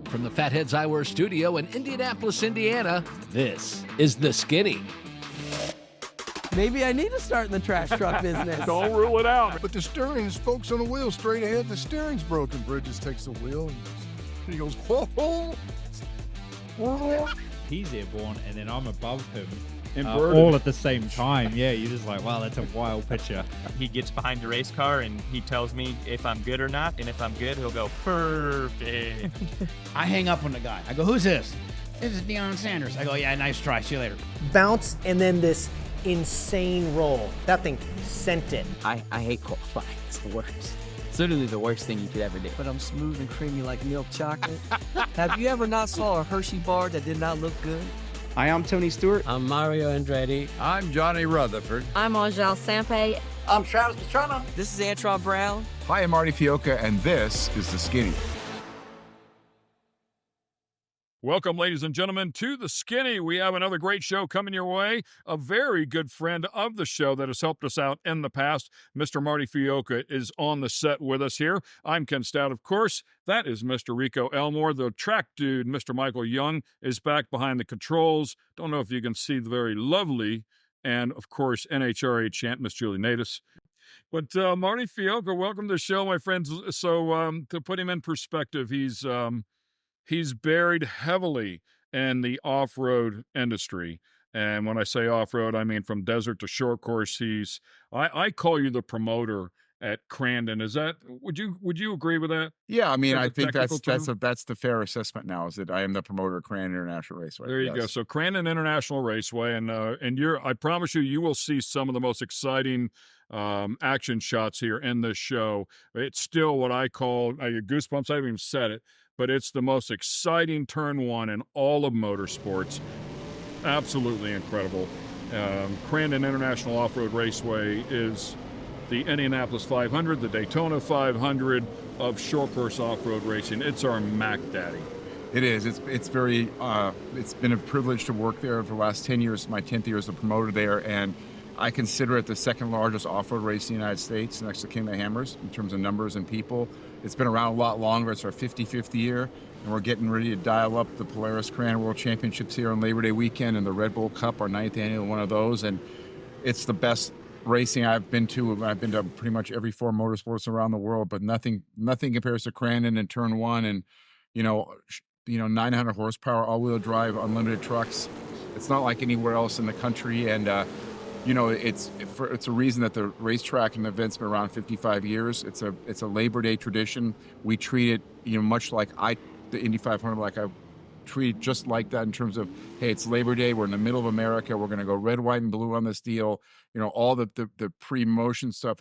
From the Fatheads Eyewear Studio in Indianapolis, Indiana, this is The Skinny. Maybe I need to start in the trash truck business. Don't rule it out. But the steering is spokes on the wheel straight ahead. The steering's broken. Bridges takes the wheel and he goes, whoa, whoa. He's airborne, and then I'm above him. Inverted. All at the same time. Yeah, you're just like, wow, that's a wild picture. He gets behind the race car and he tells me if I'm good or not, and if I'm good, he'll go, perfect. I hang up on the guy. I go, who's this? This is Deion Sanders. I go, yeah, nice try. See you later. Bounce and then this insane roll. That thing sent it. I hate qualifying. It's the worst. It's literally the worst thing you could ever do. But I'm smooth and creamy like milk chocolate. Have you ever not saw a Hershey bar that did not look good? Hi, I'm Tony Stewart. I'm Mario Andretti. I'm Johnny Rutherford. I'm Angel Sampe. I'm Travis Pastrana. This is Antron Brown. Hi, I'm Marty Fiolka, and this is The Skinny. Welcome, ladies and gentlemen, to The Skinny. We have another great show coming your way. A very good friend of the show that has helped us out in the past, Mr. Marty Fiolka, is on the set with us here. I'm Ken Stout, of course. That is Mr. Rico Elmore. The track dude, Mr. Michael Young, is back behind the controls. Don't know if you can see the very lovely and, of course, NHRA champ, Miss Julie Natus. But Marty Fiolka, welcome to the show, my friends. So to put him in perspective, He's buried heavily in the off-road industry. And when I say off-road, I mean from desert to short course. I call you the promoter at Crandon. Is that, would you agree with that? Yeah, I mean, I think that's term? that's the fair assessment now, is that I am the promoter of Crandon International Raceway. There you go. So Crandon International Raceway, and I promise you will see some of the most exciting action shots here in this show. It's still what I call, I get goosebumps, I haven't even said it, but it's the most exciting turn one in all of motorsports. Absolutely incredible. Crandon International Off-Road Raceway is the Indianapolis 500, the Daytona 500 of short course off-road racing. It's our Mac Daddy. It is. It's very. It's been a privilege to work there for the last 10 years. My 10th year as a promoter there, and I consider it the second largest off-road race in the United States, next to King of the Hammers, in terms of numbers and people. It's been around a lot longer. It's our 55th year, and we're getting ready to dial up the Polaris Crandon World Championships here on Labor Day weekend and the Red Bull Cup, our 9th annual one of those. And it's the best racing I've been to. I've been to pretty much every four motorsports around the world, but nothing compares to Crandon in Turn 1. And, 900 horsepower, all-wheel drive, unlimited trucks. It's not like anywhere else in the country. And, it's a reason that the racetrack and the event's been around 55 years. It's a Labor Day tradition. We treat it, much like the Indy 500, like I treat it just like that in terms of, hey, it's Labor Day. We're in the middle of America. We're going to go red, white, and blue on this deal. All the pre-motion stuff,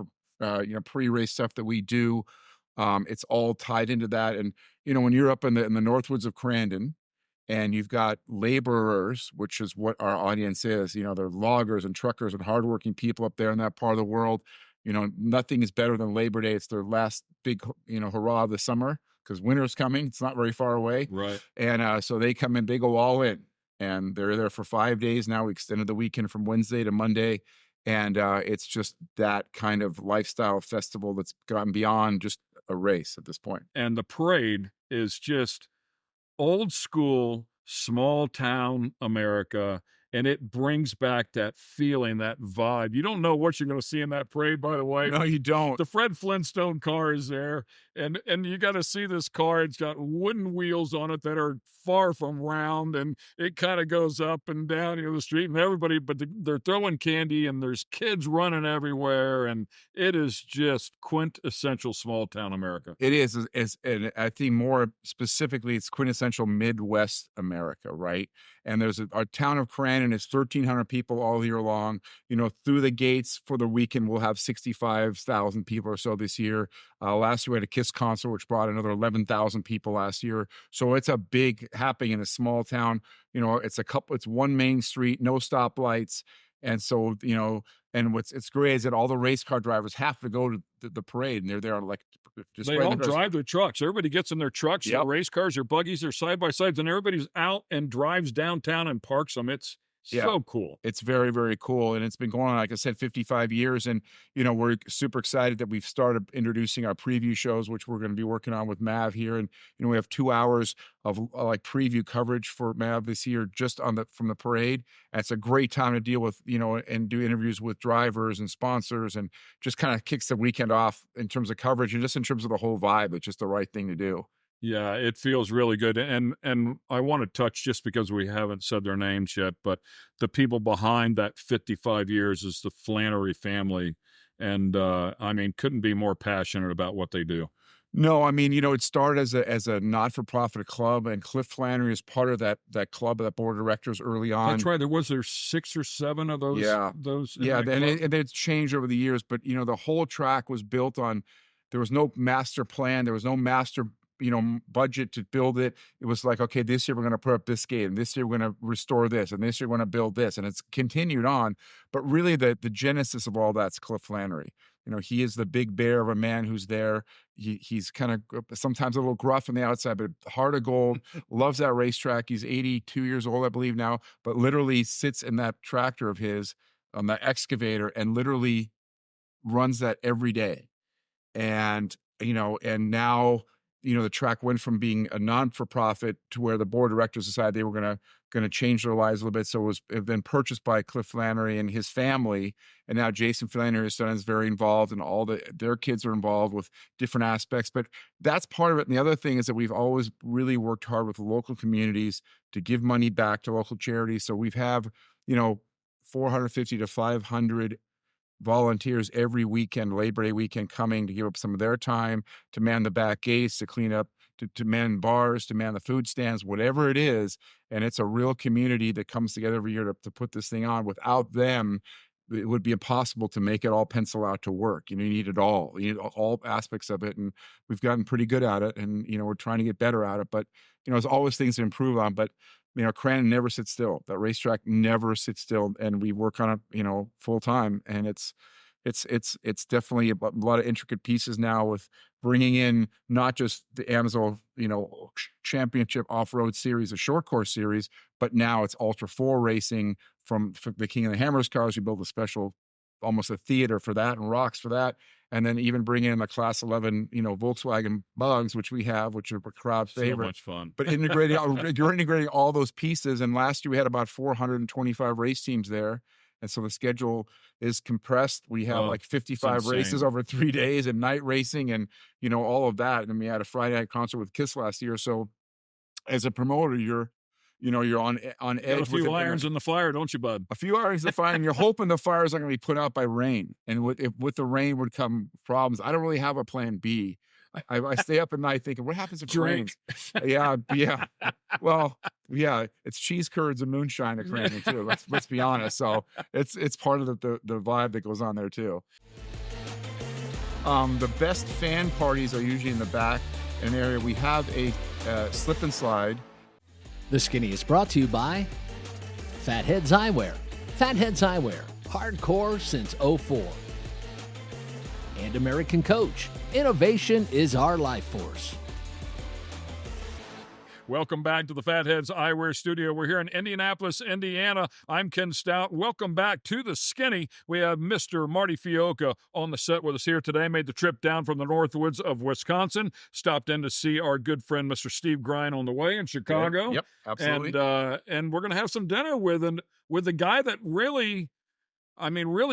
pre-race stuff that we do, it's all tied into that. And when you're up in the Northwoods of Crandon, and you've got laborers, which is what our audience is. They're loggers and truckers and hardworking people up there in that part of the world. Nothing is better than Labor Day. It's their last big, hurrah of the summer, because winter's coming. It's not very far away. Right. And so they come in, they go all in, and they're there for 5 days now. We extended the weekend from Wednesday to Monday. And it's just that kind of lifestyle festival that's gotten beyond just a race at this point. And the parade is just old school, small town America, and it brings back that feeling, that vibe. You don't know what you're going to see in that parade, by the way. No, you don't. The Fred Flintstone car is there, and you got to see this car. It's got wooden wheels on it that are far from round, and it kind of goes up and down the street, and everybody, but they're throwing candy, and there's kids running everywhere, and it is just quintessential small town America. It is, and I think more specifically, it's quintessential Midwest America, right? And our town of Crandon is 1,300 people all year long. Through the gates for the weekend, we'll have 65,000 people or so this year. Last year we had a KISS concert, which brought another 11,000 people last year. So it's a big happening in a small town. It's one main street, no stoplights. And so, and it's great is that all the race car drivers have to go to the parade, and they're there like just they all drive their trucks. Everybody gets in their trucks, yep. Their race cars, their buggies, their side by sides, and everybody's out and drives downtown and parks them. It's Yeah. So cool. It's very, very cool. And it's been going on, like I said, 55 years. And, you know, we're super excited that we've started introducing our preview shows, which we're going to be working on with Mav here. And, you know, we have 2 hours of like preview coverage for Mav this year, just from the parade. And it's a great time to deal with, you know, and do interviews with drivers and sponsors, and just kind of kicks the weekend off in terms of coverage and just in terms of the whole vibe. It's just the right thing to do. Yeah, it feels really good. And I want to touch, just because we haven't said their names yet, but the people behind that 55 years is the Flannery family. And I mean, couldn't be more passionate about what they do. No, I mean, you know, it started as a not-for-profit club, and Cliff Flannery is part of that club, that board of directors early on. That's right. Was there 6 or 7 of those? Yeah. Yeah. And it's changed over the years, but, you know, the whole track was built on, there was no master plan. There was no master, you know, budget to build it. It was like, okay, this year we're going to put up this gate, and this year we're going to restore this, and this year we're going to build this. And it's continued on. But really the genesis of all that's Cliff Flannery. You know, he is the big bear of a man who's there. He's kind of sometimes a little gruff on the outside, but heart of gold, loves that racetrack. He's 82 years old, I believe now, but literally sits in that tractor of his on the excavator and literally runs that every day. And, you know, and now, you know, the track went from being a non-for-profit to where the board of directors decided they were going to change their lives a little bit. So it was then purchased by Cliff Flannery and his family. And now Jason Flannery, his son, is very involved, and their kids are involved with different aspects. But that's part of it. And the other thing is that we've always really worked hard with the local communities to give money back to local charities. So we've have, you know, 450 to 500 volunteers every weekend, Labor Day weekend, coming to give up some of their time to man the back gates, to clean up, to man bars, to man the food stands, whatever it is. And it's a real community that comes together every year to put this thing on. Without them, it would be impossible to make it all pencil out to work. You know, you need it all. You need all aspects of it. And we've gotten pretty good at it. And, you know, we're trying to get better at it. But, you know, there's always things to improve on. But, you know, Crandon never sits still. That racetrack never sits still. And we work on it, you know, full time. And it's definitely a lot of intricate pieces now, with bringing in not just the Amsoil, you know, championship off-road series, a short course series, but now it's Ultra 4 racing from the King of the Hammers cars. We built a special, almost a theater for that, and rocks for that. And then even bringing in the Class 11, you know, Volkswagen Bugs, which we have, which are a crowd favorite. So much fun. But you're integrating all those pieces. And last year we had about 425 race teams there. And so the schedule is compressed. We have like 55 races over 3 days, and night racing, and, you know, all of that. And we had a Friday night concert with Kiss last year. So as a promoter, you're on edge. A few irons in the fire, don't you, bud? A few irons in the fire, and you're hoping the fires are going to be put out by rain. And with the rain would come problems. I don't really have a plan B. I stay up at night thinking, what happens if it rains? Yeah. Well, yeah, it's cheese curds and moonshine at Crandon too. Let's be honest. So it's part of the vibe that goes on there too. The best fan parties are usually in the back, in an area. We have a slip and slide. The Skinny is brought to you by Fatheads Eyewear. Fatheads Eyewear, hardcore since '04. And American Coach. Innovation is our life force. Welcome back to the Fatheads Eyewear Studio. We're here in Indianapolis, Indiana. I'm Ken Stout. Welcome back to the Skinny. We have Mr. Marty Fiolka on the set with us here today. Made the trip down from the Northwoods of Wisconsin. Stopped in to see our good friend, Mr. Steve Grine, on the way in Chicago. Yep, absolutely. And we're going to have some dinner with the guy that really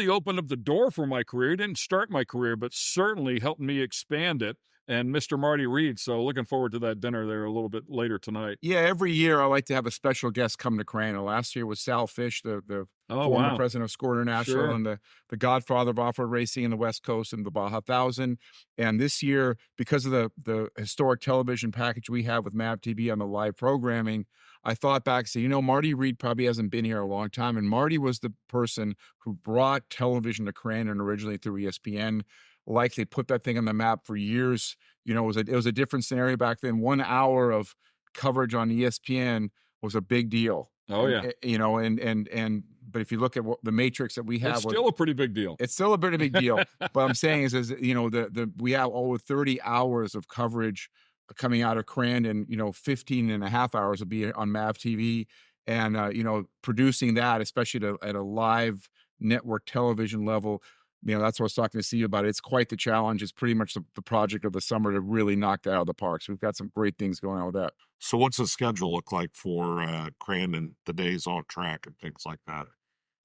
opened up the door for my career. He didn't start my career, but certainly helped me expand it. And Mr. Marty Reed. So looking forward to that dinner there a little bit later tonight. Yeah, every year I like to have a special guest come to Crandon. Last year was Sal Fish, the former president of Score International, and the godfather of off-road racing in the West Coast and the Baja 1000. And this year, because of the historic television package we have with MAVTV on the live programming, I thought back and said, you know, Marty Reed probably hasn't been here a long time. And Marty was the person who brought television to Crandon originally through ESPN. Likely put that thing on the map for years. You know, it was a different scenario back then. 1 hour of coverage on ESPN was a big deal. Oh yeah. You know, but if you look at the matrix that we have, it's still a pretty big deal. It's still a pretty big deal. But I'm saying is you know, we have over 30 hours of coverage coming out of Crandon. You know, 15 and a half hours will be on MAVTV. And, producing that, especially at a live network television level, that's what I was talking to Steve about. It's quite the challenge. It's pretty much the project of the summer to really knock that out of the park. So we've got some great things going on with that. So what's the schedule look like for Crandon, the days on track and things like that?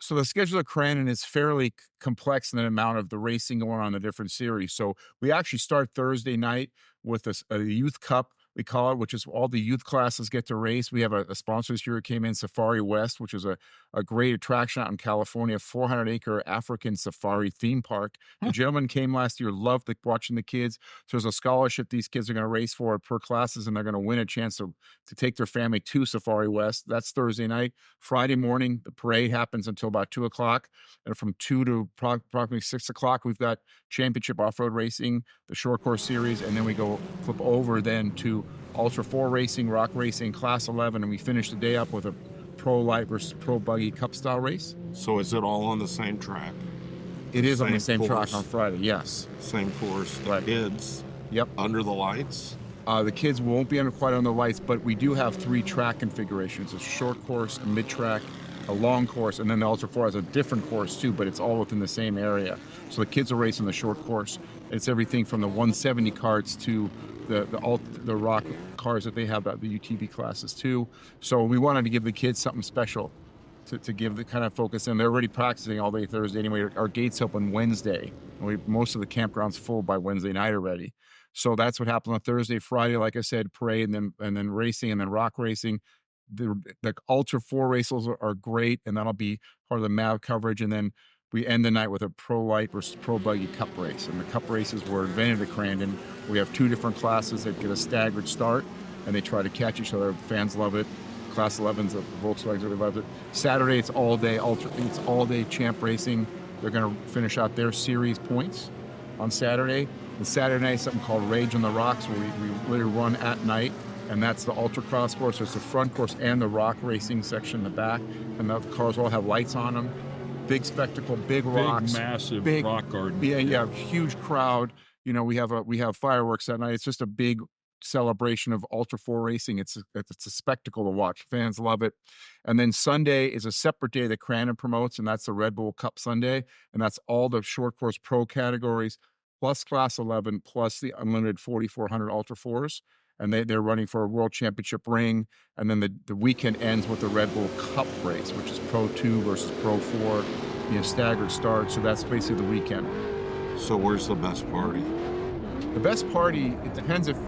So the schedule of Crandon is fairly complex in the amount of the racing going on in the different series. So we actually start Thursday night with a youth cup, we call it, which is all the youth classes get to race. We have a sponsor this year who came in, Safari West, which is a great attraction out in California, 400-acre African safari theme park. The gentleman came last year, loved watching the kids. So there's a scholarship these kids are going to race for per classes, and they're going to win a chance to take their family to Safari West. That's Thursday night. Friday morning, the parade happens until about 2 o'clock. And from 2 to approximately 6 o'clock, we've got championship off-road racing, the short course series, and then we flip over then to Ultra 4 racing, rock racing, Class 11, and we finish the day up with a Pro Light versus Pro Buggy Cup style race. So is it all on the same track? It is on the same track on Friday, yes. Same course, the kids. Yep. Under the lights? The kids won't be quite on the lights, but we do have 3 track configurations: a short course, a mid-track, a long course, and then the Ultra 4 has a different course too, but it's all within the same area. So the kids are racing the short course. It's everything from the 170 karts to the rock cars that they have, the UTV classes too. So we wanted to give the kids something special to give the kind of focus, and they're already practicing all day Thursday anyway. Our gates open Wednesday, and most of the campground's full by Wednesday night already. So that's what happened on Thursday. Friday, like I said, parade, and then racing, and then rock racing. The Ultra 4 races are great, and that'll be part of the MAV coverage. And then we end the night with a Pro Light versus Pro Buggy Cup race. And the Cup races were invented at Crandon. We have 2 different classes that get a staggered start, and they try to catch each other. Fans love it. Class 11s, the Volkswagens really love it. Saturday, it's all day champ racing. They're going to finish out their series points on Saturday. The Saturday night is something called Rage on the Rocks, where we literally run at night. And that's the ultra cross course. So it's the front course and the rock racing section in the back. And the cars all have lights on them. Big spectacle, big rocks. Massive rock garden. Yeah, huge crowd. We have fireworks that night. It's just a big celebration of Ultra 4 racing. It's a spectacle to watch. Fans love it. And then Sunday is a separate day that Crandon promotes, and that's the Red Bull Cup Sunday. And that's all the short course pro categories, plus Class 11, plus the unlimited 4,400 Ultra 4s. And they're running for a world championship ring. And then the weekend ends with the Red Bull Cup race, which is Pro 2 versus Pro 4, staggered start. So that's basically the weekend. So where's the best party? The best party, it depends if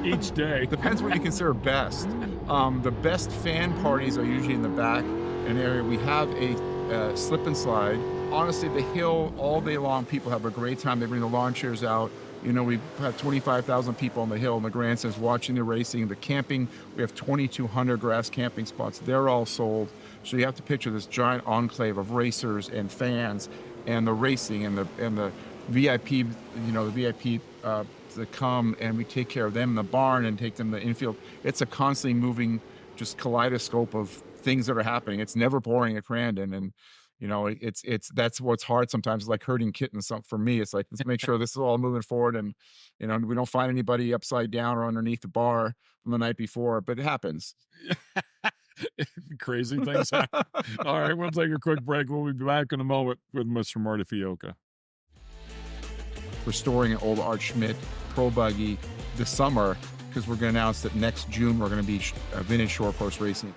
each day. Depends what you consider best. The best fan parties are usually in the back an area. We have a slip and slide. Honestly, the hill all day long, people have a great time. They bring the lawn chairs out. We have 25,000 people on the hill in the grandstands watching the racing. The camping, we have 2,200 grass camping spots. They're all sold. So you have to picture this giant enclave of racers and fans, and the racing and the VIP, the VIP that come, and we take care of them in the barn and take them to the infield. It's a constantly moving, just kaleidoscope of things that are happening. It's never boring at Crandon, and that's what's hard sometimes, like herding kittens. For me, it's like, let's make sure this is all moving forward, and we don't find anybody upside down or underneath the bar from the night before, but it happens. Crazy things happen. All right, we'll take a quick break. We'll be back in a moment with Mr. Marty Fiolka. Restoring an old Art Schmidt Pro Buggy this summer, because we're going to announce that next June we're going to be vintage short course racing.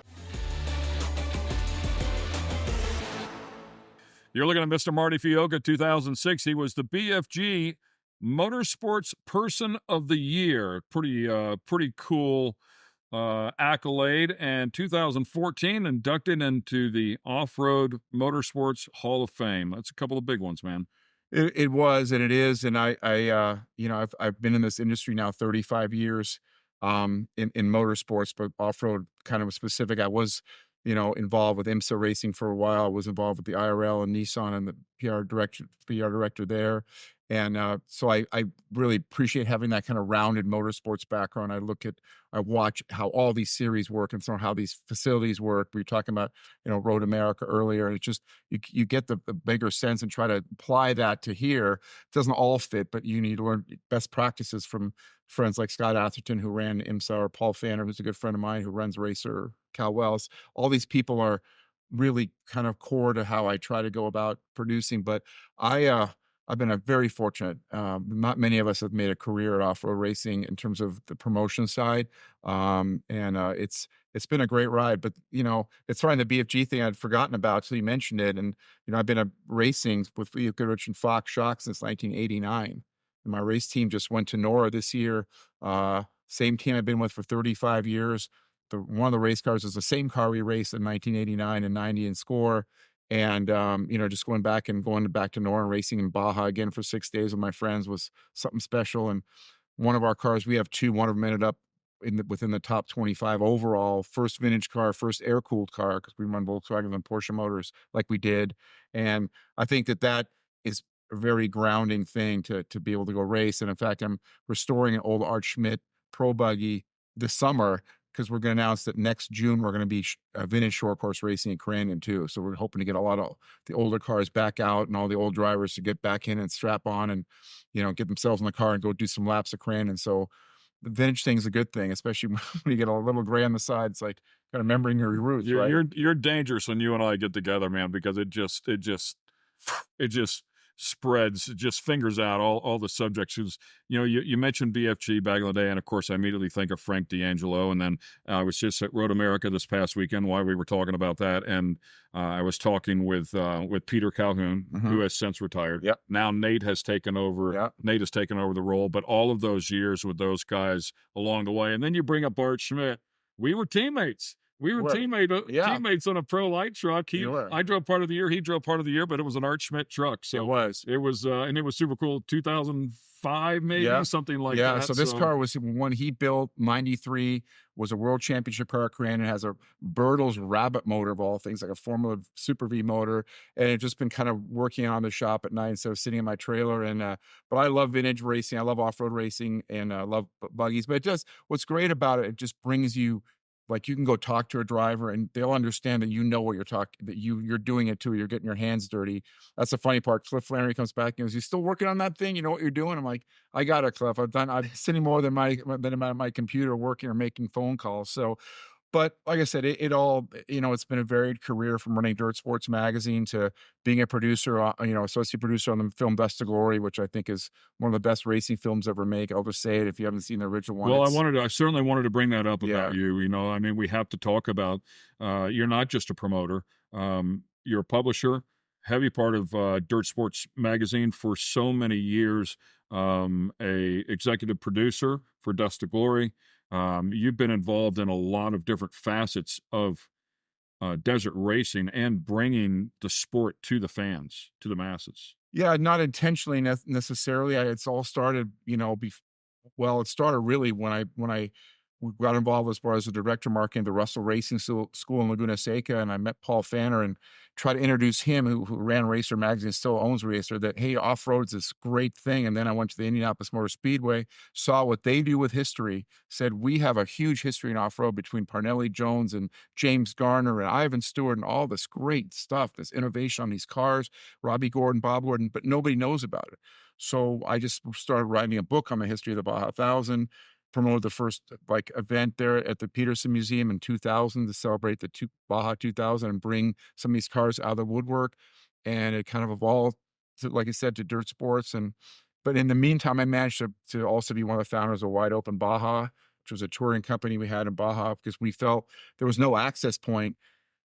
You're looking at Mr. Marty Fiolka, 2006. He was the BFG Motorsports Person of the Year. Pretty cool accolade. And 2014, inducted into the Off-Road Motorsports Hall of Fame. That's a couple of big ones, man. It was, and it is, and I've been in this industry now 35 years, in motorsports, but off-road kind of specific. I was, involved with IMSA racing for a while. I was involved with the IRL and Nissan and the PR director there, And so I really appreciate having that kind of rounded motorsports background. I watch how all these series work and how these facilities work. We were talking about, Road America earlier. And it's just, you get the bigger sense and try to apply that to here. It doesn't all fit, but you need to learn best practices from friends like Scott Atherton, who ran IMSA, or Paul Fanner, who's a good friend of mine, who runs Racer, Cal Wells. All these people are really kind of core to how I try to go about producing. But I've been very fortunate. Not many of us have made a career at off-road racing in terms of the promotion side. It's been a great ride, but it's funny, the BFG thing I'd forgotten about till you mentioned it. And, I've been racing with Leo Goodrich and Fox Shock since 1989. And my race team just went to NORA this year. Same team I've been with for 35 years. One of the race cars is the same car we raced in 1989 and 90 in Score. And, just going back to NORA and racing in Baja again for 6 days with my friends was something special. And one of our cars, we have two, one of them ended up within the top 25 overall, first vintage car, first air-cooled car, because we run Volkswagen and Porsche motors like we did. And I think that is a very grounding thing to be able to go race. And in fact, I'm restoring an old Art Schmidt Pro Buggy this summer, because we're going to announce that next June we're going to be vintage short course racing in Crandon too. So we're hoping to get a lot of the older cars back out and all the old drivers to get back in and strap on and, get themselves in the car and go do some laps of Crandon. So the vintage thing's a good thing, especially when you get a little gray on the side. It's like kind of remembering your roots, right? You're dangerous when you and I get together, man, because it just spreads, it just fingers out all the subjects. Who's, you mentioned BFG back in the day, and of course I immediately think of Frank D'Angelo. And then I was just at Road America this past weekend while we were talking about that, and I was talking with Peter Calhoun, who has since retired. Yep. Now Nate has taken over. Yep. Nate has taken over the role, but all of those years with those guys along the way, and then you bring up Art Schmidt. We were teammates. We were teammates on a pro light truck. I drove part of the year. He drove part of the year, but it was an Art Schmidt truck. So it was, and it was super cool. 2005, maybe something like that. Yeah. So this car was one he built. 93 was a world championship car at Crandon. It has a Bertels Rabbit motor of all things, like a Formula Super V motor, and it's just been kind of working on the shop at night instead of sitting in my trailer. And but I love vintage racing. I love off-road racing, and I love buggies. But what's great about it, it just brings you. Like, you can go talk to a driver and they'll understand that what you're talking, that you're doing it too. You're getting your hands dirty. That's the funny part. Cliff Flannery comes back and goes, "You still working on that thing? You know what you're doing?" I'm like, "I got it, Cliff. I'm sitting more than my computer working or making phone calls." So, but like I said, it all, it's been a varied career, from running Dirt Sports magazine to being a producer, associate producer on the film Best of Glory, which I think is one of the best racing films ever made. I'll just say it if you haven't seen the original one. Well, I certainly wanted to bring that up about you. I mean, we have to talk about, you're not just a promoter. You're a publisher, heavy part of Dirt Sports magazine for so many years, a executive producer for Dust to Glory. You've been involved in a lot of different facets of desert racing and bringing the sport to the fans, to the masses. Yeah, not intentionally necessarily. It's all started, it started really when I got involved as far as the director of marketing, the Russell Racing School in Laguna Seca, and I met Paul Fanner and tried to introduce him, who ran Racer magazine, still owns Racer, that, hey, off-road's this great thing. And then I went to the Indianapolis Motor Speedway, saw what they do with history, said, we have a huge history in off-road between Parnelli Jones and James Garner and Ivan Stewart and all this great stuff, this innovation on these cars, Robbie Gordon, Bob Gordon, but nobody knows about it. So I just started writing a book on the history of the Baja 1000, promoted the first event there at the Peterson Museum in 2000 to celebrate the Baja 2000 and bring some of these cars out of the woodwork. And it kind of evolved, like I said, to Dirt Sports. But in the meantime, I managed to also be one of the founders of Wide Open Baja, which was a touring company we had in Baja, because we felt there was no access point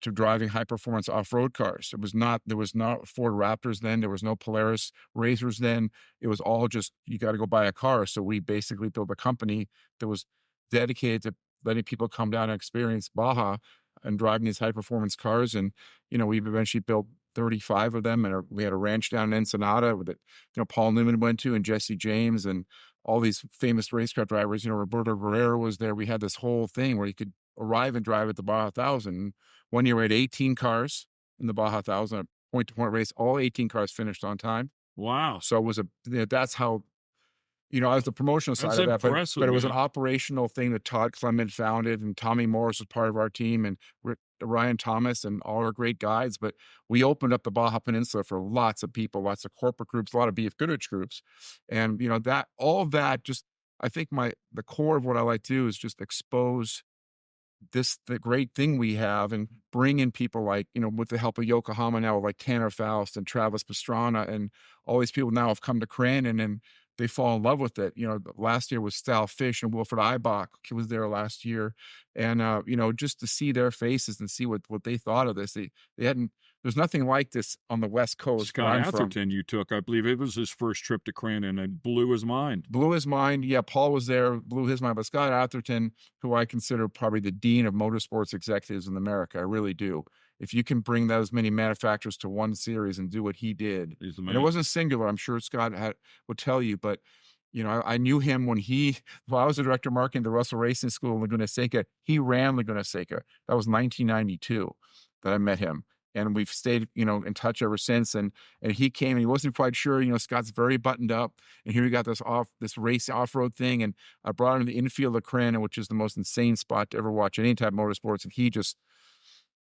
to driving high performance off-road cars. There was not Ford Raptors then. There was no Polaris Razors then. It was all just, you got to go buy a car. So we basically built a company that was dedicated to letting people come down and experience Baja and driving these high performance cars. And, we've eventually built 35 of them. And we had a ranch down in Ensenada that, Paul Newman went to, and Jesse James, and all these famous race car drivers. Roberto Guerrero was there. We had this whole thing where you could arrive and drive at the Baja 1000. One year we had 18 cars in the Baja 1000, point-to-point race. All 18 cars finished on time. Wow. So it was that's how, I was the promotional side That's of that, impressive, but it was an yeah. operational thing that Todd Clement founded, and Tommy Morris was part of our team, and Ryan Thomas and all our great guides. But we opened up the Baja Peninsula for lots of people, lots of corporate groups, a lot of BF Goodrich groups. And, that all of that just, I think the core of what I like to do is just expose the great thing we have and bring in people like, with the help of Yokohama now, like Tanner Faust and Travis Pastrana, and all these people now have come to Crandon and they fall in love with it. Last year was Stout Fish and Wilfred Eibach, he was there last year. And, just to see their faces and see what they thought of this, they hadn't, there's nothing like this on the West Coast. Scott Atherton you took, I believe it was his first trip to Crandon, and blew his mind. Blew his mind. Yeah, Paul was there, blew his mind. But Scott Atherton, who I consider probably the dean of motorsports executives in America, I really do. If you can bring those many manufacturers to one series and do what he did, and it wasn't singular, I'm sure Scott would tell you, but I knew him when I was the director of marketing at the Russell Racing School in Laguna Seca. He ran Laguna Seca. That was 1992 that I met him. And we've stayed, in touch ever since. And he came and he wasn't quite sure, Scott's very buttoned up. And here we got this race off-road thing. And I brought him to the infield of Crandon, which is the most insane spot to ever watch any type of motorsports. And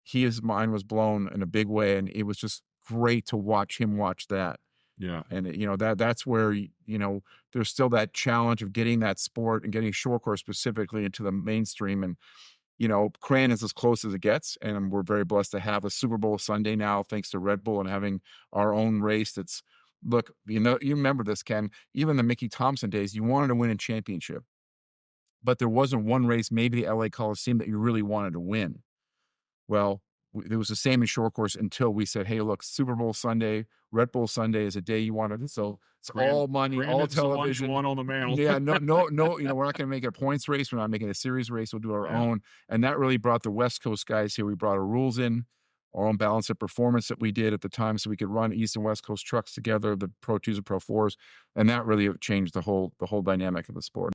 his mind was blown in a big way. And it was just great to watch him watch that. Yeah. And, that's where, there's still that challenge of getting that sport and getting short course specifically into the mainstream. And, Crandon is as close as it gets, and we're very blessed to have a Super Bowl Sunday now, thanks to Red Bull, and having our own race. Look, you remember this, Ken, even the Mickey Thompson days, you wanted to win a championship, but there wasn't one race, maybe the LA Coliseum, that you really wanted to win. Well, it was the same in short course until we said, hey, look, Super Bowl Sunday, Red Bull Sunday is a day you wanted. So it's all money, all television. One on the mantle. Yeah, no, we're not going to make it a points race. We're not making a series race. We'll do our own. And that really brought the West Coast guys here. We brought our rules in, our own balance of performance that we did at the time, so we could run East and West Coast trucks together, the Pro 2s and Pro 4s. And that really changed the whole dynamic of the sport.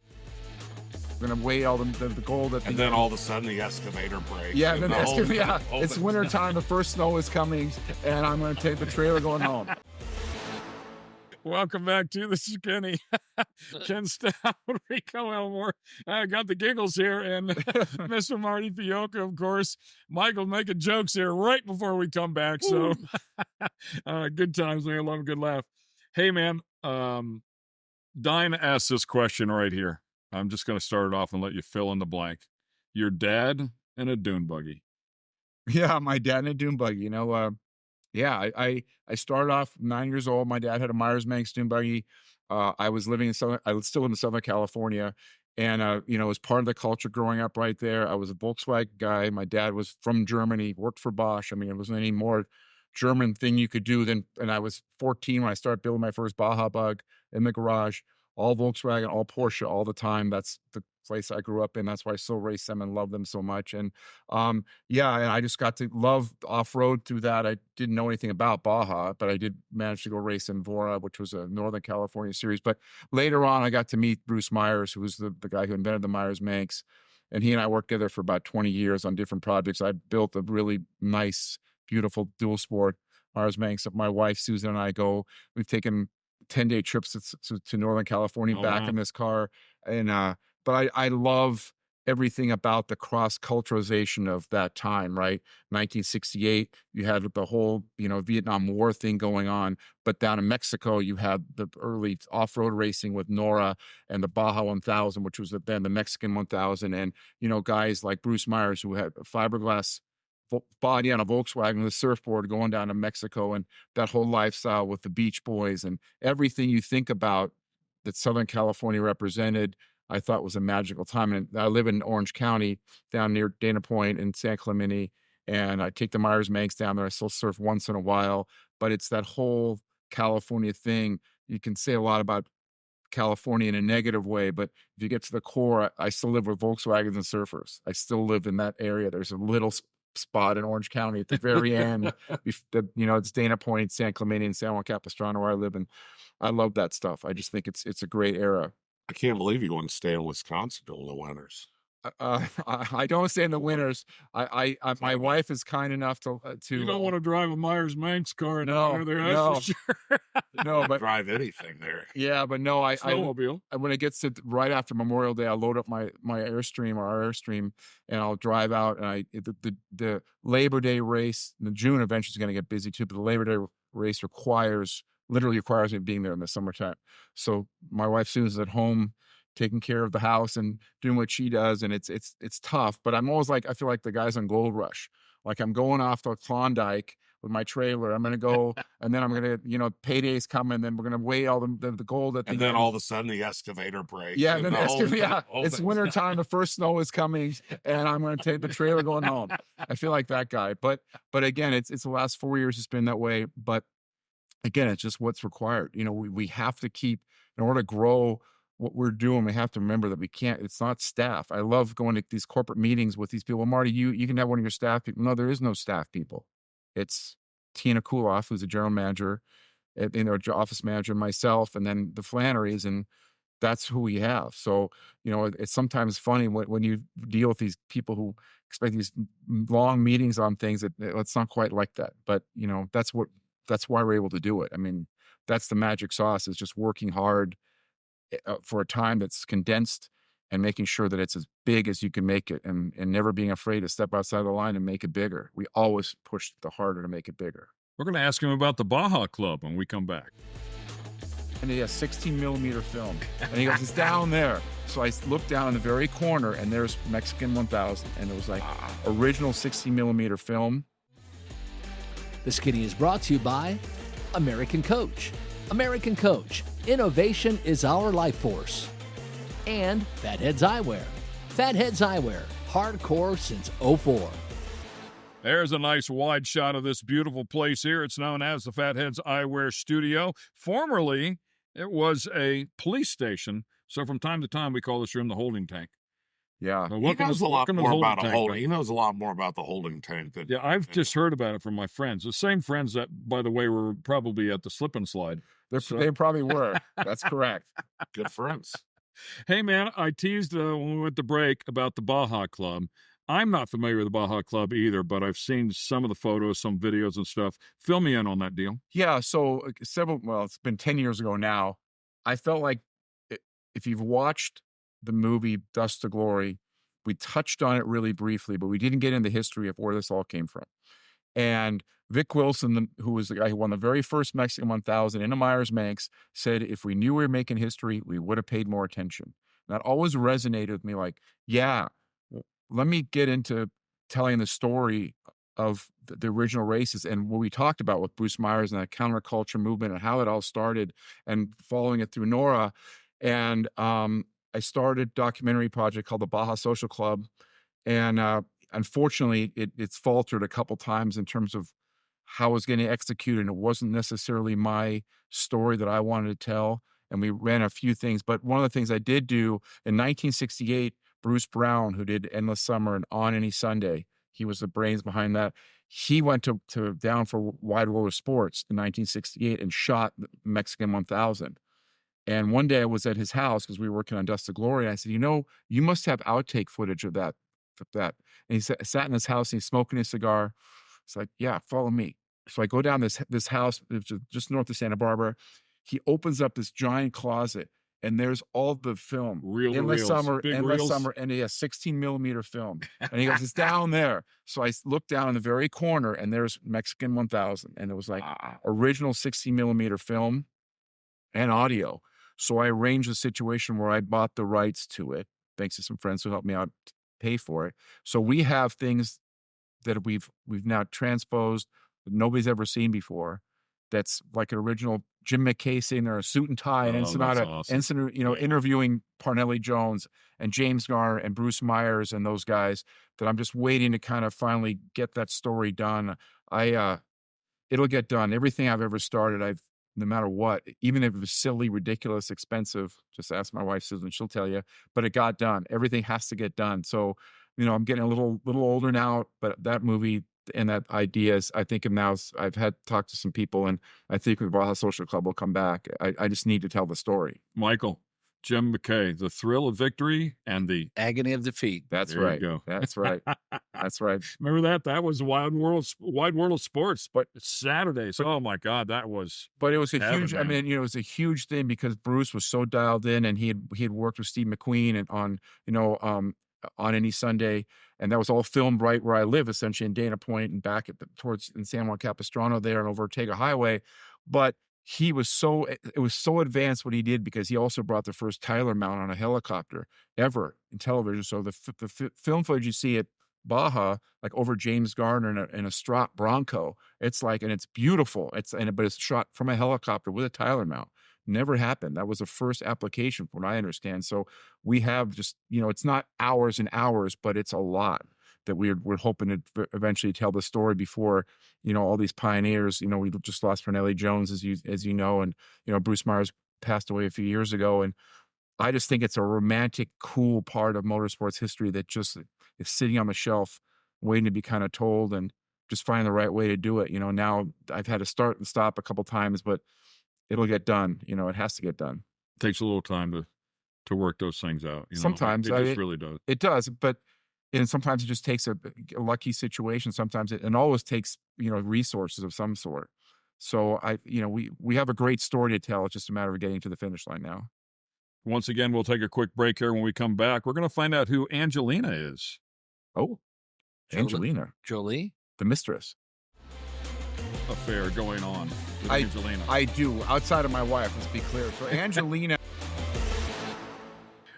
We're going to weigh all the gold at the And then all of a sudden the excavator breaks. Yeah, and then it's thing. winter time, the first snow is coming, and I'm going to take the trailer going home. Welcome back to the Skinny. Ken Stout, Rico Elmore. I got the giggles here, and Mr. Marty Fiolka, of course. Michael making jokes here right before we come back. So good times, man. Love a good laugh. Hey, man, dying to ask this question right here. I'm just going to start it off and let you fill in the blank. Your dad and a dune buggy. Yeah, my dad and a dune buggy. I started off 9 years old. My dad had a Myers-Manx dune buggy. I was still in Southern California, and it was part of the culture growing up right there. I was a Volkswagen guy. My dad was from Germany, worked for Bosch. I mean, it wasn't any more German thing you could do than. And I was 14 when I started building my first Baja Bug in the garage. All Volkswagen, all Porsche, all the time. That's the place I grew up in. That's why I still race them and love them so much. And and I just got to love off-road through that. I didn't know anything about Baja, but I did manage to go race in Vora, which was a Northern California series. But later on, I got to meet Bruce Myers, who was the guy who invented the Myers-Manx. And he and I worked together for about 20 years on different projects. I built a really nice, beautiful dual sport Myers-Manx. My wife, Susan, and I we've taken 10-day trips to Northern California back in this car. And, but I love everything about the cross-culturalization of that time, right? 1968, you had the whole, Vietnam War thing going on. But down in Mexico, you had the early off-road racing with Nora and the Baja 1000, which was then the Mexican 1000. And, guys like Bruce Myers, who had a fiberglass body on a Volkswagen with a surfboard going down to Mexico, and that whole lifestyle with the Beach Boys and everything you think about that Southern California represented, I thought was a magical time. And I live in Orange County down near Dana Point and San Clemente, and I take the Myers-Manx down there. I still surf once in a while, but it's that whole California thing. You can say a lot about California in a negative way, but if you get to the core, I still live with Volkswagens and surfers. I still live in that area. There's a little spot in Orange County at the very end. It's Dana Point, San Clemente, and San Juan Capistrano where I live, and I love that stuff. I just think it's a great era. I can't believe you wouldn't stay in Wisconsin during the winters. I don't say in the winters. My wife is kind enough to You don't want to drive a Myers-Manx car in No, there, that's no. for sure. no, but Drive anything there. yeah, but no, Snowmobile. when it gets to right after Memorial Day, I'll load up my Airstream or our Airstream, and I'll drive out. And the Labor Day race, the June eventually is going to get busy too, but the Labor Day race literally requires me being there in the summertime. So my wife Susan's at home taking care of the house and doing what she does, and it's tough. But I'm always like, I feel like the guys on Gold Rush. Like I'm going off to Klondike with my trailer. I'm going to go, and then I'm going to, payday's coming, then we're going to weigh all the gold at the And then end. all of a sudden the excavator breaks. Yeah, and then the it's winter time. The first snow is coming, and I'm going to take the trailer going home. I feel like that guy. But again, it's the last 4 years it's been that way. But again, it's just what's required. We have to keep, in order to grow what we're doing, we have to remember that we can't, it's not staff. I love going to these corporate meetings with these people. Well, Marty, you can have one of your staff people. No, there is no staff people. It's Tina Kuloff, who's a general manager, office manager, myself, and then the Flannerys, and that's who we have. So, it's sometimes funny when you deal with these people who expect these long meetings on things that it's not quite like that. But, that's why we're able to do it. I mean, that's the magic sauce, is just working hard for a time that's condensed and making sure that it's as big as you can make it, and never being afraid to step outside the line and make it bigger. We always push the harder to make it bigger. We're going to ask him about the Baja Club when we come back. And he has 16 millimeter film, and he goes, it's down there. So I looked down in the very corner, and there's Mexican 1000, and it was like original 16 millimeter film. The Skinny is brought to you by American Coach. American Coach, innovation is our life force. And Fatheads Eyewear. Fatheads Eyewear, hardcore since '04. There's a nice wide shot of this beautiful place here. It's known as the Fatheads Eyewear Studio. Formerly, it was a police station, so from time to time we call this room the holding tank. Yeah. So He knows a lot more about tank. He knows a lot more about the holding tank than. Yeah, I've just heard about it from my friends. The same friends that, by the way, were probably at the slip and slide. They probably were. That's correct. Good friends. Hey, man, I teased when we went to break about the Baja Club. I'm not familiar with the Baja Club either, but I've seen some of the photos, some videos and stuff. Fill me in on that deal. Yeah, so it's been 10 years ago now. I felt like if you've watched the movie Dust to Glory, we touched on it really briefly, but we didn't get into the history of where this all came from. And Vic Wilson, who was the guy who won the very first Mexican 1000 in a Myers-Manx, said, if we knew we were making history, we would have paid more attention. And that always resonated with me, like, yeah, let me get into telling the story of the original races and what we talked about with Bruce Myers and that counterculture movement and how it all started, and following it through Nora. And I started a documentary project called the Baja Social Club. And unfortunately, it's faltered a couple times in terms of how it was getting executed. And it wasn't necessarily my story that I wanted to tell. And we ran a few things. But one of the things I did do in 1968, Bruce Brown, who did Endless Summer and On Any Sunday, he was the brains behind that. He went to Down for Wide World of Sports in 1968 and shot the Mexican 1000. And one day I was at his house because we were working on Dust to Glory. And I said, you must have outtake footage of that. And he sat in his house and he's smoking his cigar. It's like, yeah, follow me. So I go down this house just north of Santa Barbara. He opens up this giant closet, and there's all the film. Endless Summer, and he has 16 millimeter film. And he goes, it's down there. So I look down in the very corner, and there's Mexican 1000. And it was like original 16 millimeter film and audio. So I arranged a situation where I bought the rights to it, thanks to some friends who helped me out to pay for it. So we have things that we've now transposed that nobody's ever seen before. That's like an original Jim McKay sitting there, a suit and tie, and Ensenada, awesome. Interviewing Parnelli Jones and James Garner and Bruce Myers and those guys, that I'm just waiting to kind of finally get that story done. It'll get done. Everything I've ever started, no matter what, even if it was silly, ridiculous, expensive, just ask my wife, Susan, she'll tell you, but it got done. Everything has to get done. So, I'm getting a little older now, but that movie and that ideas, I think now I've had talked to some people, and I think the Baja Social Club will come back. I just need to tell the story. Michael, Jim McKay, the thrill of victory and the agony of defeat. That's There you right. go. That's right. That's right. Remember that? That was Wide World of Sports. But Saturdays, oh my God, that was. But it was a heaven, huge. man. I mean, you know, it was a huge thing because Bruce was so dialed in, and he had worked with Steve McQueen and on Any Sunday, and that was all filmed right where I live, essentially in Dana Point and back towards in San Juan Capistrano there and over Ortega Highway. But it was so advanced what he did because he also brought the first Tyler mount on a helicopter ever in television. So the film footage you see at Baja, like over James Garner in a Strat Bronco, it's like, and it's beautiful. But it's shot from a helicopter with a Tyler mount. Never happened. That was the first application from what I understand. So we have just, it's not hours and hours, but it's a lot that we're hoping to eventually tell the story before, all these pioneers. We just lost Pernelli Jones, as you know, and, Bruce Myers passed away a few years ago. And I just think it's a romantic, cool part of motorsports history that just is sitting on the shelf waiting to be kind of told and just find the right way to do it. Now I've had to start and stop a couple times, but it'll get done. It has to get done. It takes a little time to work those things out. Sometimes it just really does. It does, and sometimes it just takes a lucky situation. Sometimes it always takes, resources of some sort. So we have a great story to tell. It's just a matter of getting to the finish line now. Once again, we'll take a quick break here. When we come back, we're going to find out who Angelina is. Oh, Angelina Jolie, the mistress. Affair going on with Angelina. I do. Outside of my wife, let's be clear. So Angelina.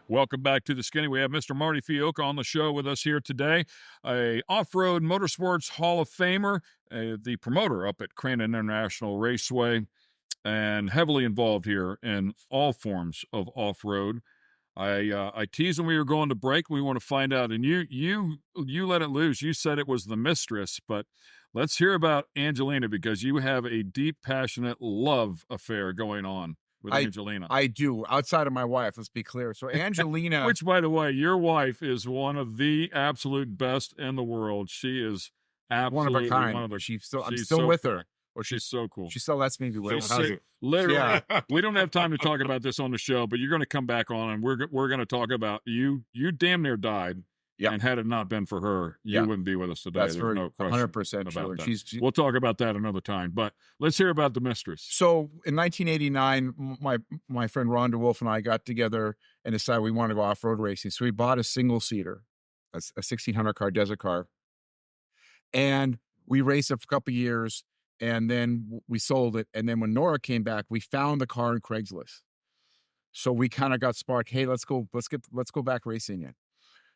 Welcome back to the Skinny. We have Mr. Marty Fiolka on the show with us here today, a off-road motorsports Hall of Famer, the promoter up at Crandon International Raceway, and heavily involved here in all forms of off-road. I teased when we were going to break. We want to find out, and you let it loose. You said it was the mistress, but let's hear about Angelina because you have a deep, passionate love affair going on with Angelina. I do. Outside of my wife, let's be clear. So Angelina, which, by the way, your wife is one of the absolute best in the world. She is absolutely one of a kind. I'm still with her. Or she's so cool. She still lets me be with her. Literally, yeah. We don't have time to talk about this on the show, but you're going to come back on, and we're going to talk about you. You damn near died. Yeah. And had it not been for her, you wouldn't be with us today. That's There's no question 100% about true. that. We'll talk about that another time. But let's hear about the mistress. So in 1989, my friend Ron DeWolf and I got together and decided we wanted to go off-road racing. So we bought a single-seater, a 1600 car desert car. And we raced it for a couple of years, and then we sold it. And then when Nora came back, we found the car on Craigslist. So we kind of got sparked. Hey, let's go back racing it.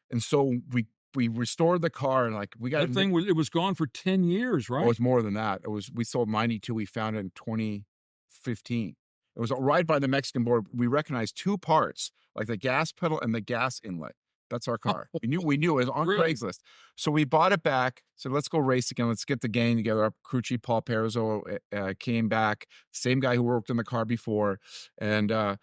And so we restored the car, and we got that thing. It was gone for 10 years, right? It was more than that. We sold 92. We found it in 2015. It was right by the Mexican border. We recognized two parts, like the gas pedal and the gas inlet. That's our car. We knew it was on Craigslist. So we bought it back. So let's go race again. Let's get the gang together. Crucci, Paul Perzo came back. Same guy who worked in the car before, and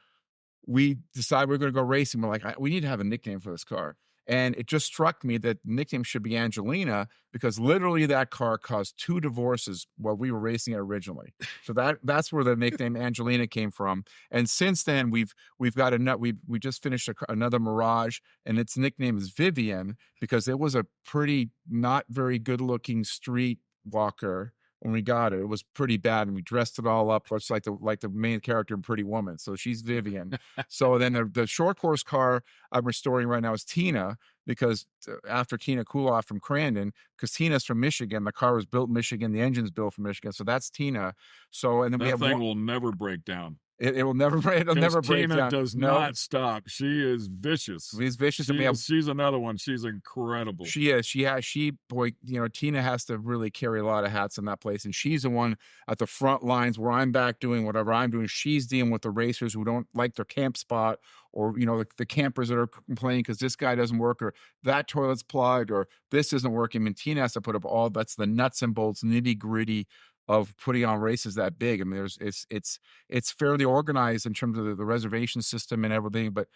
we decided we were going to go racing. We're like, we need to have a nickname for this car. And it just struck me that the nickname should be Angelina because literally that car caused 2 divorces while we were racing it originally. So that's where the nickname Angelina came from. And since then, we've got we just finished another Mirage, and its nickname is Vivian because it was a pretty not very good looking street walker. When we got it, it was pretty bad, and we dressed it all up. It's like the main character in Pretty Woman. So she's Vivian. So then the short course car I'm restoring right now is Tina, because after Tina Kuloff from Crandon, because Tina's from Michigan, the car was built in Michigan, the engine's built from Michigan. So that's Tina. So and then that thing will never break down. It will never break. It'll never break Tina down. does not stop. She is vicious. She's vicious. She's another one. She's incredible. She is. Tina has to really carry a lot of hats in that place, and she's the one at the front lines where I'm back doing whatever I'm doing. She's dealing with the racers who don't like their camp spot, or the campers that are complaining because this guy doesn't work, or that toilet's plugged, or this isn't working. And Tina has to put up that's the nuts and bolts, nitty gritty of putting on races that big. I mean, it's fairly organized in terms of the reservation system and everything, but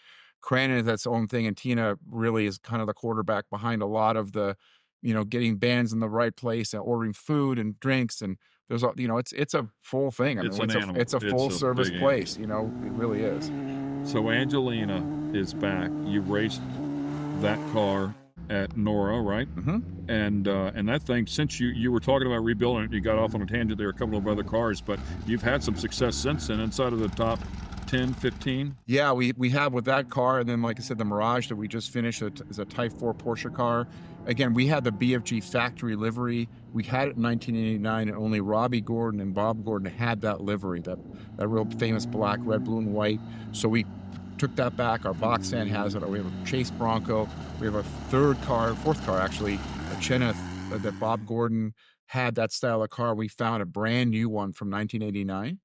Crandon is its own thing, and Tina really is kind of the quarterback behind a lot of the, getting bands in the right place and ordering food and drinks, and there's it's a full thing. I mean, it's a full service place. It really is. So Angelina is back. You've raced that car at Nora, right? Mm-hmm. And that thing, since you were talking about rebuilding it, you got off on a tangent there, a couple of other cars, but you've had some success since then inside of the top 10, 15? Yeah, we have with that car, and then like I said, the Mirage that we just finished is a Type 4 Porsche car. Again, we had the BFG factory livery. We had it in 1989, and only Robbie Gordon and Bob Gordon had that livery, that real famous black, red, blue, and white. So we took that back. Our box fan has it. We have a Chase Bronco. We have a fourth car actually, a Cheneth that Bob Gordon had that style of car. We found a brand new one from 1989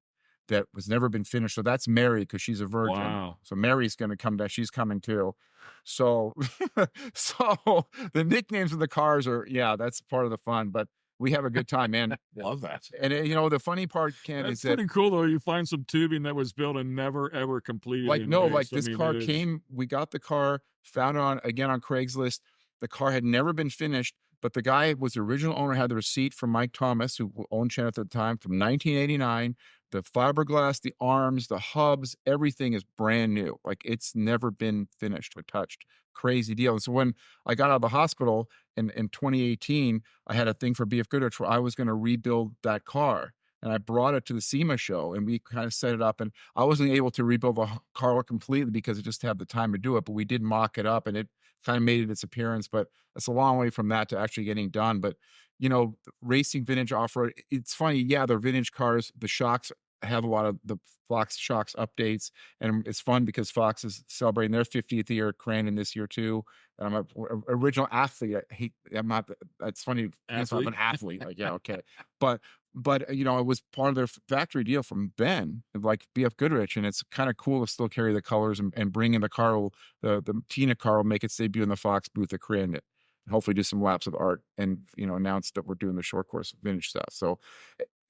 that was never been finished. So that's Mary, because she's a virgin. Wow. So Mary's going to come back. She's coming too. So, so the nicknames of the cars are, yeah, that's part of the fun, but we have a good time, man. Love that. And you know, the funny part, Ken, That's is that pretty cool, though. You find some tubing that was built and never, ever completed. like, in no, race. like I this mean, car it is- came, we got the car, found it on Craigslist. The car had never been finished, but the guy was the original owner, had the receipt from Mike Thomas, who owned Cheneth at the time, from 1989. The fiberglass, the arms, the hubs, everything is brand new. Like, it's never been finished or touched. Crazy deal. And so when I got out of the hospital in 2018, I had a thing for BF Goodrich where I was going to rebuild that car. And I brought it to the SEMA show, and we kind of set it up. And I wasn't able to rebuild the car completely because I just had the time to do it. But we did mock it up, and it kind of made its appearance. But it's a long way from that to actually getting done. But, you know, racing vintage off-road, it's funny. Yeah, they're vintage cars. The shocks have a lot of the Fox shocks updates, and it's fun because Fox is celebrating their 50th year at Crandon this year too. And I'm a original athlete. I'm not. It's funny. I'm an athlete. Like, yeah, okay, but you know, it was part of their factory deal from Ben, like BF Goodrich, and it's kind of cool to still carry the colors and bring in the car. The Tina car will make its debut in the Fox booth at Crandon. Hopefully do some laps of art and, you know, announce that we're doing the short course vintage stuff. So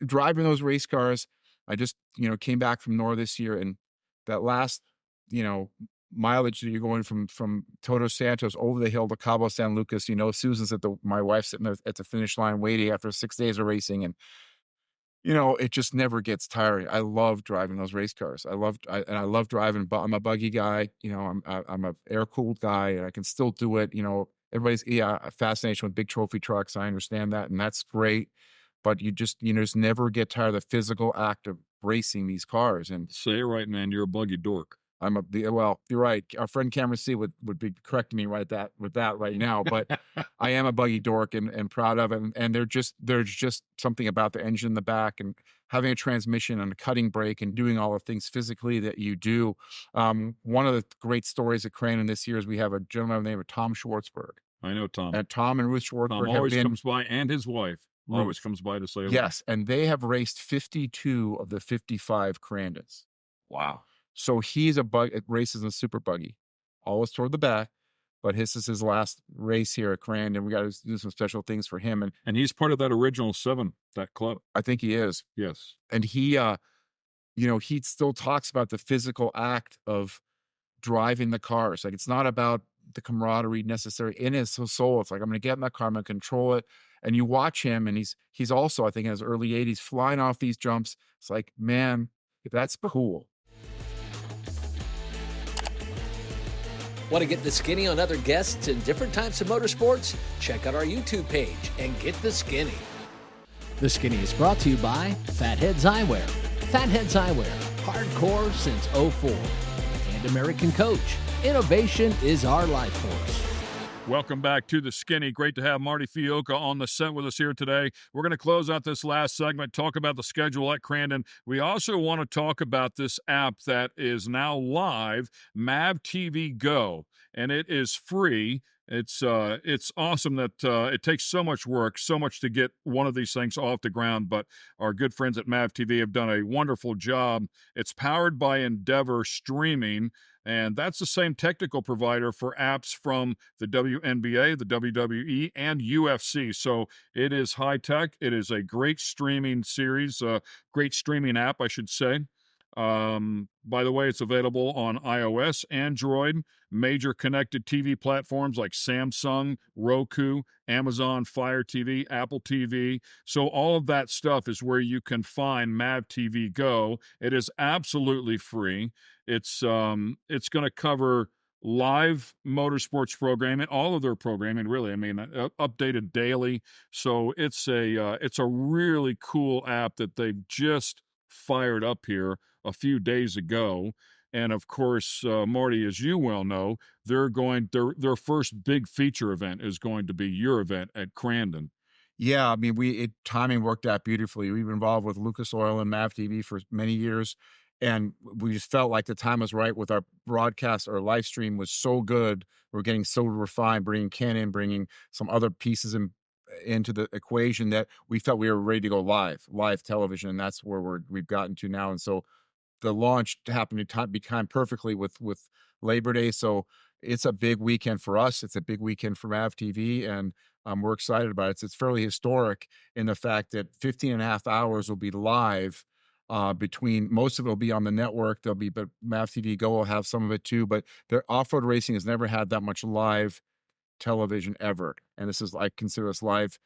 driving those race cars, I just, you know, came back from Nora this year, and that last, you know, mileage that you're going from Toto Santos over the hill to Cabo San Lucas, you know, Susan's my wife's sitting at the finish line waiting after 6 days of racing, and, you know, it just never gets tiring. I love driving those race cars. I love driving, but I'm a buggy guy. You know, I'm a air cooled guy, and I can still do it. You know, everybody's a fascination with big trophy trucks. I understand that, and that's great. But you just never get tired of the physical act of racing these cars. And say it right, man. You're a buggy dork. Well, you're right. Our friend Cameron C would be correcting me with that right now. But I am a buggy dork and proud of it. And there's just something about the engine in the back and having a transmission and a cutting brake and doing all the things physically that you do. One of the great stories at Crandon this year is we have a gentleman by the name of Tom Schwartzberg. I know Tom. And Tom and Ruth Schwartzberg Tom always comes by, and his wife always comes by to say hello. Yes, and they have raced 52 of the 55 Crandons. Wow. So he's races in a super buggy, always toward the back, but this is his last race here at Crandon. We got to do some special things for him. And he's part of that original 7, that club. I think he is. Yes. And he, you know, he still talks about the physical act of driving the cars. Like, it's not about the camaraderie necessary in his soul. It's like, I'm going to get in that car, I'm going to control it. And you watch him, and he's also, I think, in his early 80s, flying off these jumps. It's like, man, that's cool. Want to get the skinny on other guests in different types of motorsports? Check out our YouTube page and get the skinny. The Skinny is brought to you by Fatheads Eyewear. Fatheads Eyewear, hardcore since '04. And American Coach. Innovation is our life force. Welcome back to the Skinny. Great to have Marty Fiolka on the set with us here today. We're going to close out this last segment, talk about the schedule at Crandon. We also want to talk about this app that is now live, MAVTV Go, and it is free. It's awesome that it takes so much work, so much to get one of these things off the ground, but our good friends at MAVTV have done a wonderful job. It's powered by Endeavor Streaming, and that's the same technical provider for apps from the WNBA, the WWE, and UFC. So it is high tech. It is a great streaming series, great streaming app, I should say. By the way, it's available on iOS, Android, major connected TV platforms like Samsung, Roku, Amazon Fire TV, Apple TV. So all of that stuff is where you can find MAVTV Go. It is absolutely free. It's going to cover live motorsports programming, all of their programming, really. I mean, updated daily. So it's a really cool app that they've just fired up here a few days ago. And of course, Marty, as you well know, their first big feature event is going to be your event at Crandon. Yeah, I mean, timing worked out beautifully. We've been involved with Lucas Oil and MAVTV for many years, and we just felt like the time was right with our broadcast. Our live stream was so good. We're getting so refined, bringing Canon, bringing some other pieces into the equation that we felt we were ready to go live television, and that's where we've gotten to now. And so the launch happened to be timed perfectly with Labor Day. So it's a big weekend for us. It's a big weekend for MAVTV, and we're excited about it. It's fairly historic in the fact that 15 and a half hours will be live. Between most of it will be on the network. But MAVTV Go will have some of it too. But their off-road racing has never had that much live television ever, and I consider this live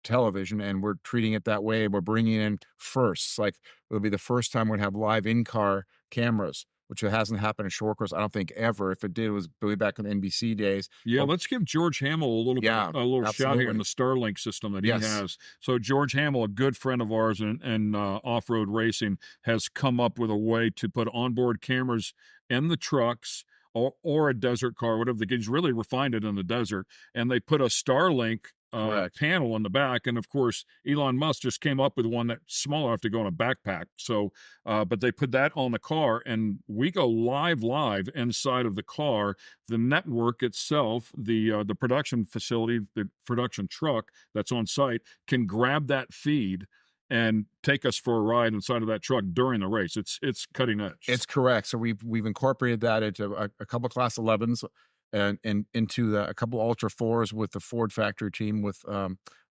television, and we're treating it that way. We're bringing in firsts. Like, it'll be the first time we're gonna have live in-car cameras, which hasn't happened in short course, I don't think, ever. If it did, it was way back in the NBC days. Yeah, let's give George Hamill a little shout here in the Starlink system that he has. So George Hamill, a good friend of ours in off-road racing, has come up with a way to put onboard cameras in the trucks or a desert car, whatever. He's really refined it in the desert, and they put a Starlink panel in the back. And of course, Elon Musk just came up with one that's small enough to go in a backpack. So, but they put that on the car, and we go live inside of the car. The network itself, the production facility, the production truck that's on site can grab that feed and take us for a ride inside of that truck during the race. It's cutting edge. It's correct. So we've incorporated that into a couple of Class 11s and into a couple of Ultra 4s with the Ford factory team with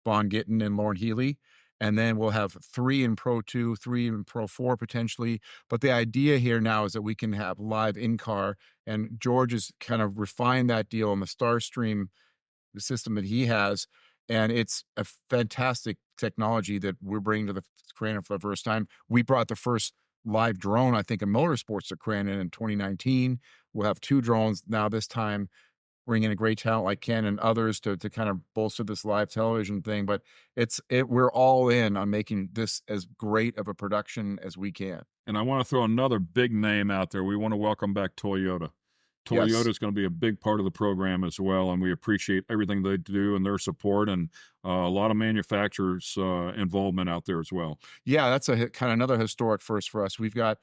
Vaughn Gittin and Lauren Healy. And then we'll have 3 in Pro 2, 3 in Pro 4 potentially. But the idea here now is that we can have live in-car, and George has kind of refined that deal on the Starstream, the system that he has. And it's a fantastic technology that we're bringing to the Crandon for the first time. We brought the first live drone, I think, in motorsports to Crandon in 2019. We'll have 2 drones now this time, bring in a great talent like Ken and others to kind of bolster this live television thing. But we're all in on making this as great of a production as we can. And I want to throw another big name out there. We want to welcome back Toyota. Toyota is going to be a big part of the program as well, and we appreciate everything they do and their support, and a lot of manufacturers' involvement out there as well. Yeah, that's a kind of another historic first for us. We've got,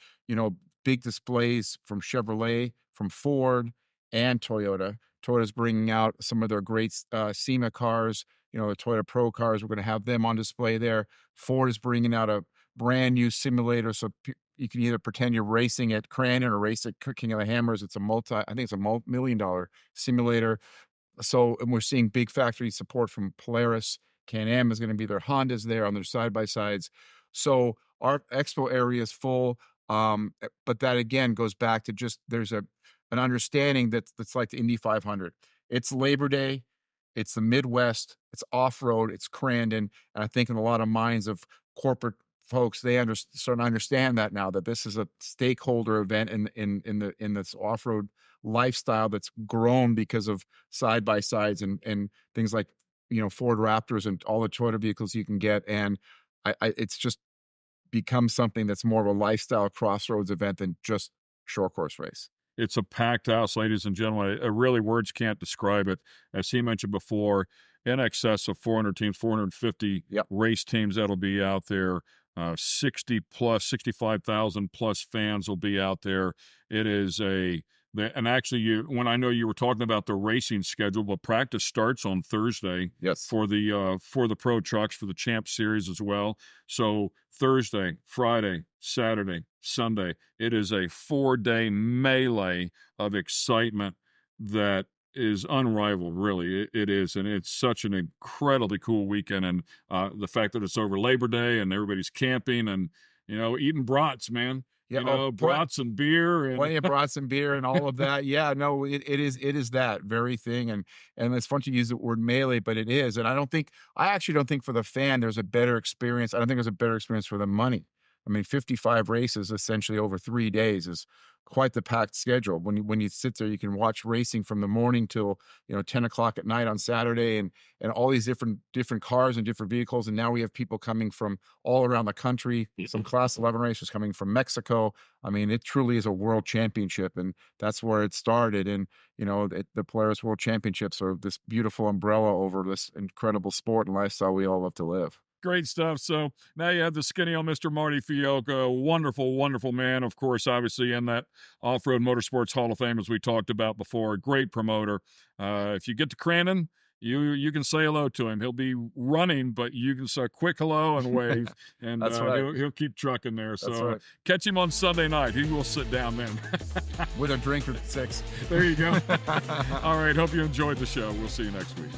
big displays from Chevrolet, from Ford, and Toyota. Toyota's bringing out some of their great SEMA cars, the Toyota Pro cars. We're going to have them on display there. Ford is bringing out a brand new simulator, so you can either pretend you're racing at Crandon or race at King of the Hammers. It's I think it's a multi-million-dollar simulator. So, and we're seeing big factory support from Polaris. Can-Am is going to be there. Honda's there on their side-by-sides. So our expo area is full. But that again goes back to just there's an understanding that's like the Indy 500. It's Labor Day. It's the Midwest. It's off-road. It's Crandon. And I think in a lot of minds of corporate folks, they starting to understand that now, that this is a stakeholder event in this off-road lifestyle that's grown because of side-by-sides and things like Ford Raptors and all the Toyota vehicles you can get. And it's just become something that's more of a lifestyle crossroads event than just short course race. It's a packed house, ladies and gentlemen. Really, words can't describe it. As he mentioned before, in excess of 400 teams, 450 race teams that'll be out there. 65,000 plus fans will be out there. It is and actually, when I know you were talking about the racing schedule, but practice starts on Thursday. Yes. For the pro trucks for the Champ Series as well. So Thursday, Friday, Saturday, Sunday, it is a 4-day melee of excitement that is unrivaled, really. It is, and it's such an incredibly cool weekend. And the fact that it's over Labor Day and everybody's camping and eating brats, man. Yeah, you know, brats and beer and plenty of brats and beer and all of that. Yeah, no, it is that very thing. And it's fun to use the word melee, but it is. And I actually don't think for the fan there's a better experience. I don't think there's a better experience for the money. I mean, 55 races essentially over 3 days is quite the packed schedule. When you sit there, you can watch racing from the morning till 10 o'clock at night on Saturday, and all these different cars and different vehicles. And now we have people coming from all around the country. Some Class 11 racers coming from Mexico. I mean, it truly is a world championship, and that's where it started. And the Polaris World Championships are this beautiful umbrella over this incredible sport and lifestyle we all love to live. Great stuff. So now you have the skinny on Mr. Marty Fiolka, wonderful, wonderful man, of course, obviously in that Off-Road Motorsports Hall of Fame, as we talked about before. Great promoter. If you get to Crandon, you can say hello to him. He'll be running, but you can say a quick hello and wave, and That's right. he'll keep trucking there. That's So right. catch him on Sunday night. He will sit down then. With a drink at 6. There you go. All right. Hope you enjoyed the show. We'll see you next week.